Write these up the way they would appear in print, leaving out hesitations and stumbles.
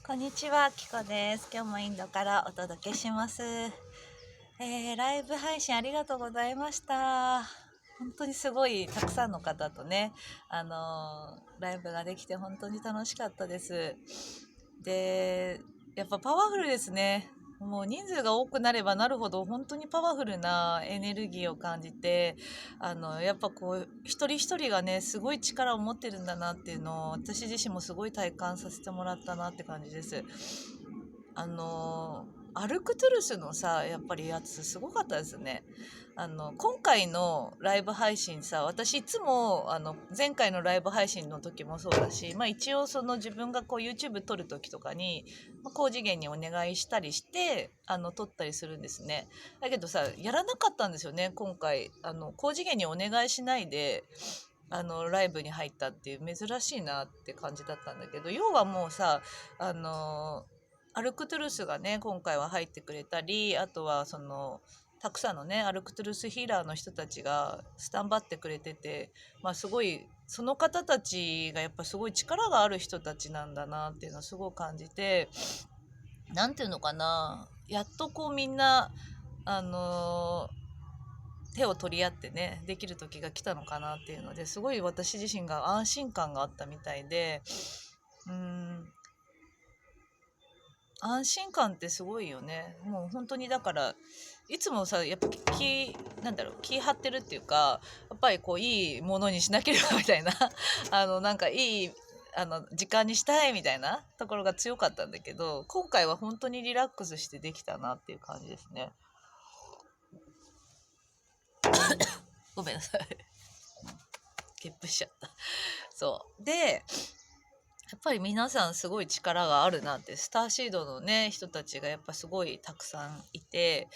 こんにちは、きこです。今日もインドからお届けします。ライブ配信ありがとうございました。本当にすごいたくさんの方とね、ライブができて本当に楽しかったです。で、やっぱパワフルですね。もう人数が多くなればなるほど本当にパワフルなエネルギーを感じて、やっぱこう一人一人がねすごい力を持ってるんだなっていうのを私自身もすごい体感させてもらったなって感じです。アルクトゥルスのさやっぱりやつすごかったですね。今回のライブ配信さ、私いつも前回のライブ配信の時もそうだし、一応その自分がこう YouTube 撮る時とかに、高次元にお願いしたりして撮ったりするんですね。だけどさやらなかったんですよね今回。高次元にお願いしないでライブに入ったっていう珍しいなって感じだったんだけど、要はもうさあのアルクトゥルスがね今回は入ってくれたり、あとはそのたくさんのねアルクトゥルスヒーラーの人たちがスタンバってくれてて、すごいその方たちがやっぱすごい力がある人たちなんだなっていうのをすごく感じて、なんていうのかな、やっとこうみんなあの手を取り合ってねできる時が来たのかなっていうのですごい私自身が安心感があったみたいで、うーん安心感ってすごいよね。もう本当にだからいつもさやっぱ気張ってるっていうか、やっぱりこういいものにしなければみたいななんかいい時間にしたいみたいなところが強かったんだけど、今回は本当にリラックスしてできたなっていう感じですね。ごめんなさい。ゲップしちゃった。そうでやっぱり皆さんすごい力があるなって、スターシードのね人たちがやっぱすごいたくさんいて、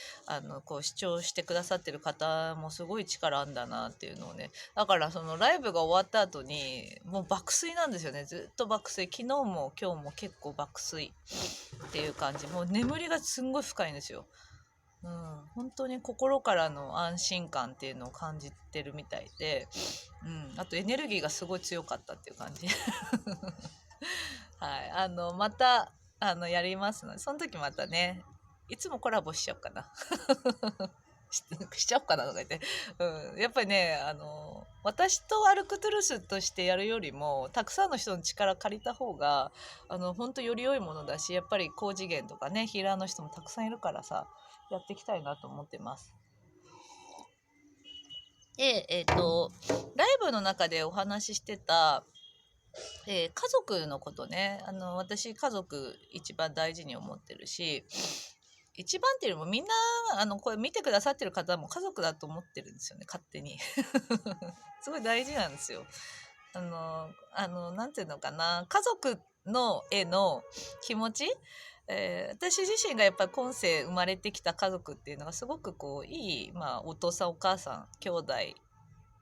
こう視聴してくださってる方もすごい力あんだなっていうのをね、だからそのライブが終わった後にもう爆睡なんですよね。ずっと爆睡、昨日も今日も結構爆睡っていう感じ、もう眠りがすんごい深いんですよ。本当に心からの安心感っていうのを感じてるみたいで、あとエネルギーがすごい強かったっていう感じ。はい、またやりますので、その時またねいつもコラボしちゃおうかなしちゃおうかなとか言って、やっぱりね私とアルクトゥルスとしてやるよりもたくさんの人の力借りた方が本当より良いものだし、やっぱり高次元とかねヒーラーの人もたくさんいるからさ、やっていきたいなと思ってます。でライブの中でお話ししてた家族のことね、私家族一番大事に思ってるし、一番っていうよりもみんなこれ見てくださってる方も家族だと思ってるんですよね、勝手にすごい大事なんですよ。なんていうのかな、家族のへの気持ち、私自身がやっぱり今世生まれてきた家族っていうのがすごくこういい、お父さんお母さん兄弟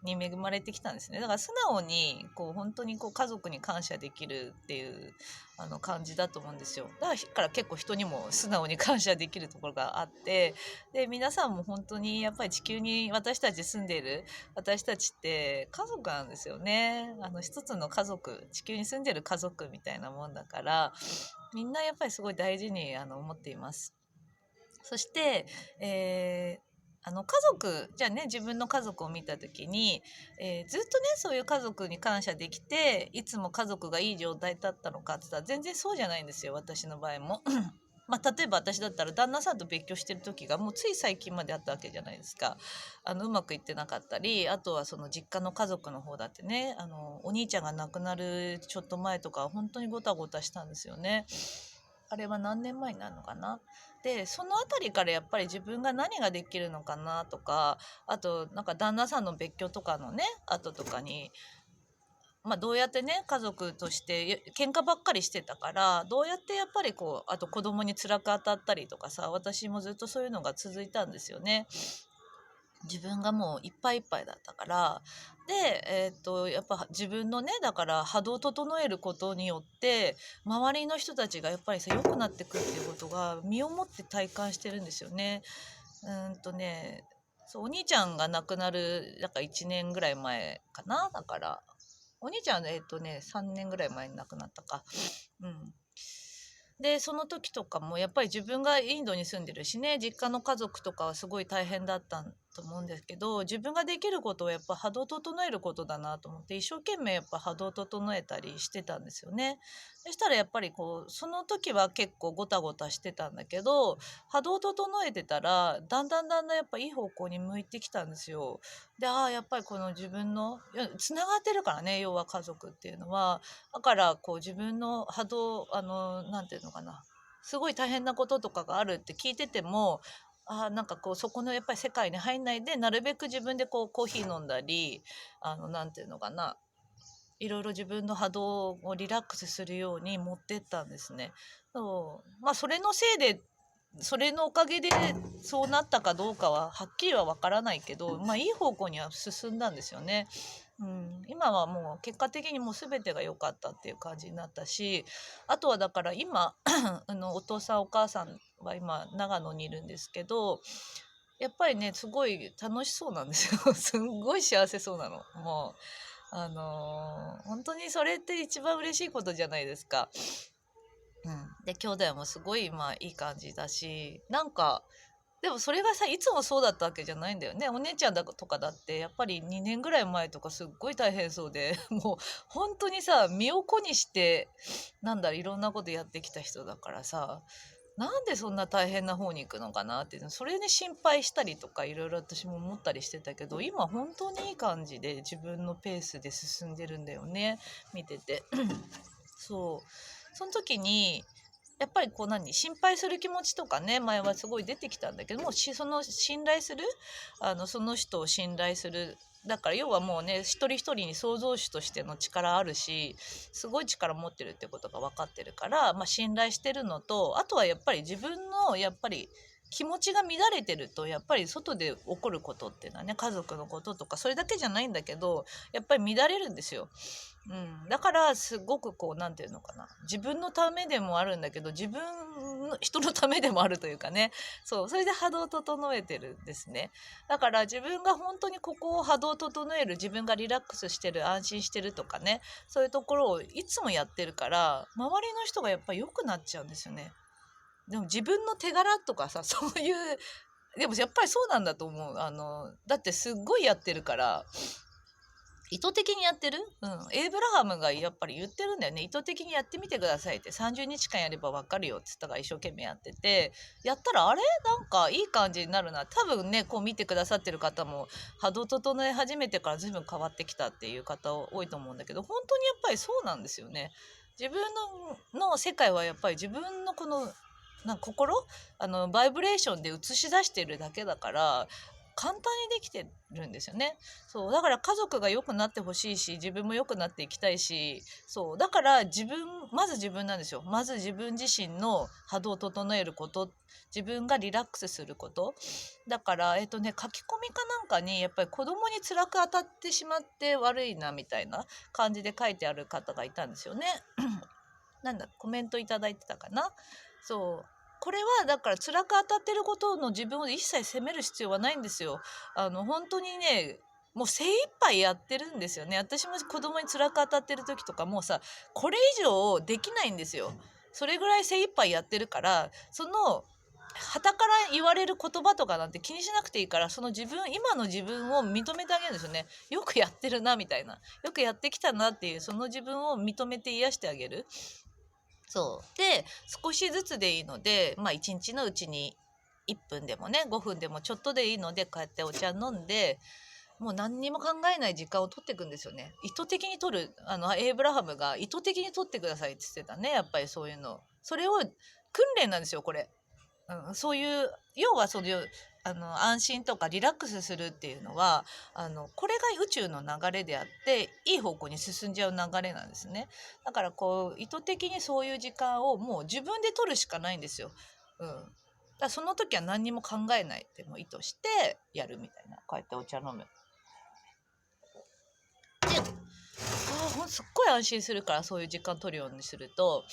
に恵まれてきたんですね。だから素直にこう本当にこう家族に感謝できるっていう感じだと思うんですよ。だから結構人にも素直に感謝できるところがあって、で皆さんも本当にやっぱり地球に私たち住んでいる私たちって家族なんですよね。一つの家族、地球に住んでる家族みたいなもんだから、みんなやっぱりすごい大事に思っています。そして、家族じゃあね、自分の家族を見た時に、ずっとねそういう家族に感謝できていつも家族がいい状態だったのかって言ったら全然そうじゃないんですよ、私の場合も。例えば私だったら旦那さんと別居してる時がもうつい最近まであったわけじゃないですか。うまくいってなかったり、あとはその実家の家族の方だってね、お兄ちゃんが亡くなるちょっと前とか本当にごたごたしたんですよね。あれは何年前になるのかな。でその辺りからやっぱり自分が何ができるのかなとか、あとなんか旦那さんの別居とかのね後とかに、どうやってね家族として喧嘩ばっかりしてたから、どうやってやっぱりこうあと子供に辛く当たったりとかさ、私もずっとそういうのが続いたんですよね。自分がもういっぱいいっぱいだったから。で、やっぱ自分のねだから波動を整えることによって周りの人たちがやっぱりさ良くなってくっていうことが身をもって体感してるんですよね。そうお兄ちゃんが亡くなるだから1年ぐらい前かな。だからお兄ちゃんは3年ぐらい前に亡くなったか。うんでその時とかもやっぱり自分がインドに住んでるしね、実家の家族とかはすごい大変だったと思うんですけど、自分ができることはやっぱ波動を整えることだなと思って、一生懸命やっぱ波動を整えたりしてたんですよね。そしたらやっぱりこうその時は結構ゴタゴタしてたんだけど、波動を整えてたらだんだんやっぱいい方向に向いてきたんですよ。で、やっぱりこの自分のつながってるからね、要は家族っていうのは。だからこう自分の波動、なんていうのかな、すごい大変なこととかがあるって聞いてても、なんかこうそこのやっぱり世界に入んないで、なるべく自分でこうコーヒー飲んだり、なんていうのかな、いろいろ自分の波動をリラックスするように持ってったんですね。まあそれのせいで、それのおかげでそうなったかどうかははっきりはわからないけど、まあいい方向には進んだんですよね。今はもう結果的にもう全てが良かったっていう感じになったし、あとはだから今お父さんお母さんは今長野にいるんですけど、やっぱりねすごい楽しそうなんですよ。すんごい幸せそうなの。もう本当にそれって一番嬉しいことじゃないですか。で兄弟もすごいまあいい感じだし、なんかでもそれがさいつもそうだったわけじゃないんだよね。お姉ちゃんだとかだってやっぱり2年ぐらい前とかすっごい大変そうでもう本当にさ身を粉にしていろんなことやってきた人だからさ、なんでそんな大変な方に行くのかなっていうの、それで心配したりとかいろいろ私も思ったりしてたけど、今本当にいい感じで自分のペースで進んでるんだよね、見ててその時にやっぱりこう心配する気持ちとかね、前はすごい出てきたんだけども、その信頼する、その人を信頼する、だから要はもうね一人一人に創造主としての力あるし、すごい力持ってるってことが分かってるから、まあ、信頼してるのと、あとはやっぱり自分のやっぱり気持ちが乱れてると、やっぱり外で起こることっていうのはね、家族のこととかそれだけじゃないんだけど、やっぱり乱れるんですよ。だからすごくこうなんていうのかな、自分のためでもあるんだけど、自分の人のためでもあるというかね、それで波動を整えてるんですね。だから自分が本当にここを波動を整える、自分がリラックスしてる、安心してるとかね、そういうところをいつもやってるから、周りの人がやっぱり良くなっちゃうんですよね。でも自分の手柄とかさ、そういう、でもやっぱりそうなんだと思う。だってすっごいやってるから、意図的にやってる、エイブラハムがやっぱり言ってるんだよね。意図的にやってみてくださいって、30日間やればわかるよって言ったから一生懸命やってて、やったらあれなんかいい感じになるな。多分ねこう見てくださってる方も波動整え始めてから随分変わってきたっていう方多いと思うんだけど、本当にやっぱりそうなんですよね。自分の世界はやっぱり自分のこの心、バイブレーションで映し出してるだけだから、簡単にできてるんですよね。そうだから家族が良くなってほしいし、自分も良くなっていきたいし、そうだからまず自分なんですよ。まず自分自身の波動を整えること、自分がリラックスすること。だから書き込みかなんかにやっぱり子供に辛く当たってしまって悪いなみたいな感じで書いてある方がいたんですよね。コメントいただいてたかな。これはだから辛く当たってることの自分を一切責める必要はないんですよ。本当にねもう精一杯やってるんですよね。私も子供に辛く当たってる時とかもうさ、これ以上できないんですよ。それぐらい精一杯やってるから、傍から言われる言葉とかなんて気にしなくていいから、今の自分を認めてあげるんですよね。よくやってるなみたいな、よくやってきたなっていう、その自分を認めて癒してあげる。で少しずつでいいので、まあ1日のうちに1分でもね5分でもちょっとでいいので、こうやってお茶飲んで、もう何にも考えない時間を取っていくんですよね。意図的に取る、エイブラハムが意図的に取ってくださいって言ってたね。やっぱりそういうの、それを訓練なんですよこれ。そういう要はそういう安心とかリラックスするっていうのはこれが宇宙の流れであって、いい方向に進んじゃう流れなんですね。だからこう意図的にそういう時間をもう自分で取るしかないんですよ。だからその時は何にも考えないっても意図してやるみたいな。こうやってお茶飲む。すっごい安心するから、そういう時間取るようにすると。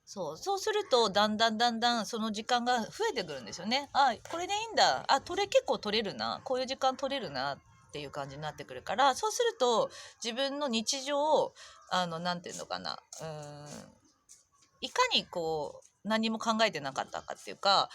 そうするとだんだんその時間が増えてくるんですよね。これでいいんだ、結構取れるな、こういう時間取れるなっていう感じになってくるから、そうすると自分の日常をなんていうのかな、いかにこう何も考えてなかったかっていうか、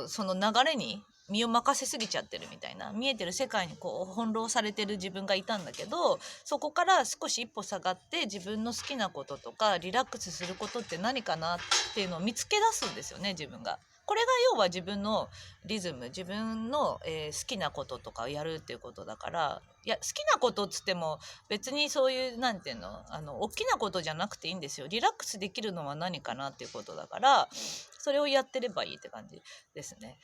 その流れに身を任せすぎちゃってるみたいな、見えてる世界にこう翻弄されてる自分がいたんだけど、そこから少し一歩下がって自分の好きなこととかリラックスすることって何かなっていうのを見つけ出すんですよね、自分が。これが要は自分のリズム、自分の、好きなこととかをやるっていうことだから、いや好きなことっつっても別にそういうなんていうの、大きなことじゃなくていいんですよ。リラックスできるのは何かなっていうことだから、それをやってればいいって感じですね。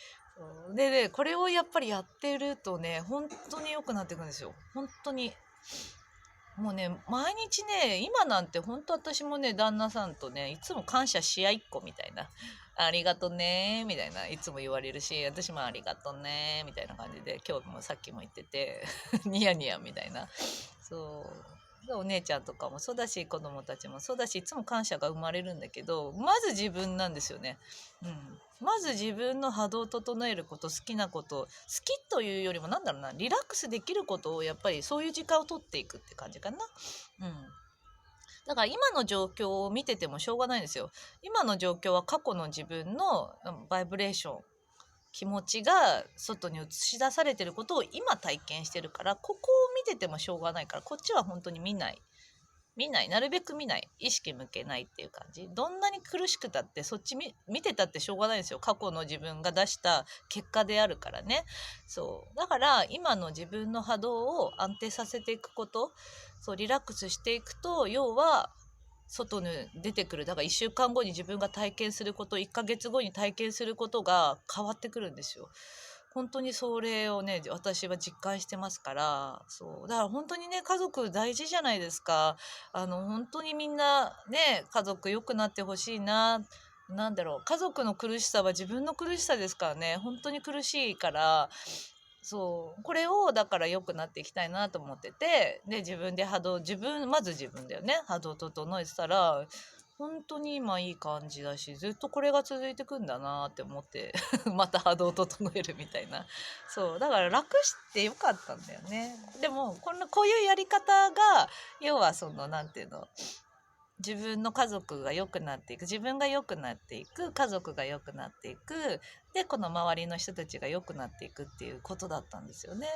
でね、これをやっぱりやってるとね、本当に良くなっていくんですよ。本当に。もうね、毎日ね、今なんて本当私もね、旦那さんとね、いつも感謝し合いっ子みたいな。ありがとねみたいな、いつも言われるし、私もありがとねみたいな感じで、今日もさっきも言ってて、ニヤニヤみたいな。そう。でお姉ちゃんとかもそうだし、子供たちもそうだし、いつも感謝が生まれるんだけど、まず自分なんですよね。うん。まず自分の波動を整えること、好きなこと、好きというよりもなんだろうな、リラックスできることをやっぱりそういう時間を取っていくって感じかな。うん。だから今の状況を見ててもしょうがないんですよ。今の状況は過去の自分のバイブレーション、気持ちが外に映し出されてることを今体験してるから、ここを見ててもしょうがないから、こっちは本当に見ない、なるべく見ない、意識向けないっていう感じ。どんなに苦しくたってそっち見てたってしょうがないんですよ。過去の自分が出した結果であるからね。そうだから今の自分の波動を安定させていくこと、そうリラックスしていくと、要は外に出てくる、だから1週間後に自分が体験すること、1ヶ月後に体験することが変わってくるんですよ。本当にそれをね、私は実感してますから。そうだから本当にね、家族大事じゃないですか。本当にみんなね、家族良くなってほしいな。なんだろう、家族の苦しさは自分の苦しさですからね。本当に苦しいから、そうこれをだから良くなっていきたいなと思ってて、で自分で波動、まず自分だよね、波動整えてたら本当に今いい感じだし、ずっとこれが続いてくんだなって思ってまた波動を整えるみたいな。そうだから楽してよかったんだよね。でもこういうやり方が、要はそのなんていうの、自分の家族が良くなっていく、自分が良くなっていく、家族が良くなっていく、でこの周りの人たちが良くなっていくっていうことだったんですよね。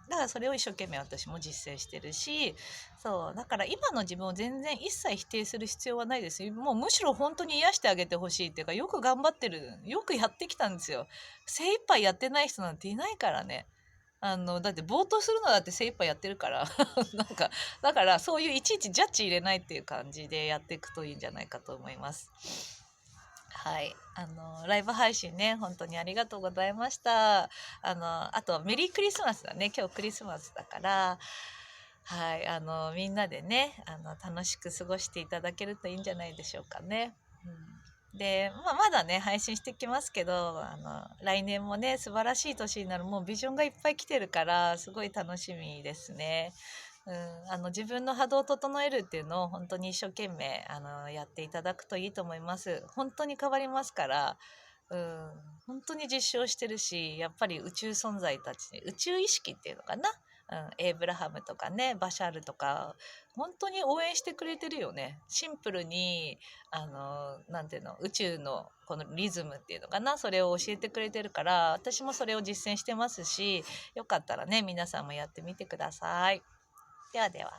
だからそれを一生懸命私も実践してるし、そうだから今の自分を全然一切否定する必要はないですよ。もうむしろ本当に癒してあげてほしいっていうか、よく頑張ってる、よくやってきたんですよ。精一杯やってない人なんていないからね。だってぼーっとするのだって精一杯やってるからなんか、だからそういういちいちジャッジ入れないっていう感じでやっていくといいんじゃないかと思います。はい、ライブ配信ね、本当にありがとうございました。あとメリークリスマスだね、今日クリスマスだから、はい、みんなでね、楽しく過ごしていただけるといいんじゃないでしょうかね。で、まだね配信してきますけど、来年もね素晴らしい年になる、もうビジョンがいっぱい来てるからすごい楽しみですね。自分の波動を整えるっていうのを本当に一生懸命やっていただくといいと思います。本当に変わりますから。本当に実証してるし、やっぱり宇宙存在たち、宇宙意識っていうのかな、エイブラハムとかね、バシャールとか本当に応援してくれてるよね。シンプルになんていうの、宇宙のこのリズムっていうのかな、それを教えてくれてるから、私もそれを実践してますし、よかったらね皆さんもやってみてください。ではでは。